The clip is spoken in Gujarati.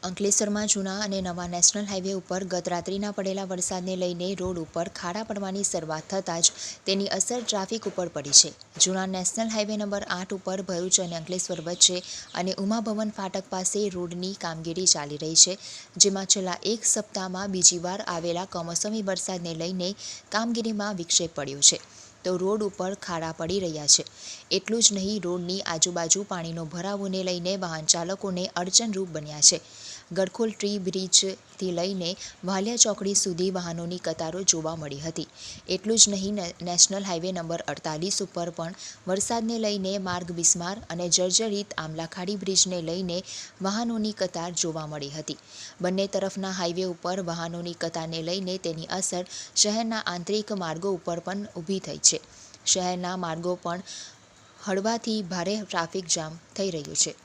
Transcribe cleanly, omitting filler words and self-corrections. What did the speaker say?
અંકલેશ્વરમાં જૂના અને નવા નેશનલ હાઈવે ઉપર ગત રાત્રિના પડેલા વરસાદને લઈને રોડ ઉપર ખાડા પડવાની શરૂઆત થતાં જ તેની અસર ટ્રાફિક ઉપર પડી છે. જૂના નેશનલ હાઈવે નંબર 8 ઉપર ભરૂચ અને અંકલેશ્વર વચ્ચે અને ઉમાભવન ફાટક પાસે રોડની કામગીરી ચાલી રહી છે, જેમાં છેલ્લા એક સપ્તાહમાં બીજી વાર આવેલા કમોસમી વરસાદને લઈને કામગીરીમાં વિક્ષેપ પડ્યો છે. તો રોડ ઉપર ખાડા પડી રહ્યા છે. એટલું જ નહીં, રોડની આજુબાજુ પાણીનો ભરાવોને લઈને વાહન ચાલકોને અડચણરૂપ બન્યા છે. ગડખોલ ટ્રી બ્રિજથી લઈને વાલિયા ચોકડી સુધી વાહનોની કતારો જોવા મળી હતી. એટલું જ નહીં, નેશનલ હાઈવે નંબર 48 ઉપર પણ વરસાદને લઈને માર્ગ બિસ્માર અને જર્જરિત આમલાખાડી બ્રિજને લઈને વાહનોની કતાર જોવા મળી હતી. બંને તરફના હાઈવે ઉપર વાહનોની કતારને લઈને તેની અસર શહેરના આંતરિક માર્ગો ઉપર પણ ઊભી થઈ છે. શહેરના માર્ગો પણ હળવાથી ભારે ટ્રાફિક જામ થઈ રહ્યું છે.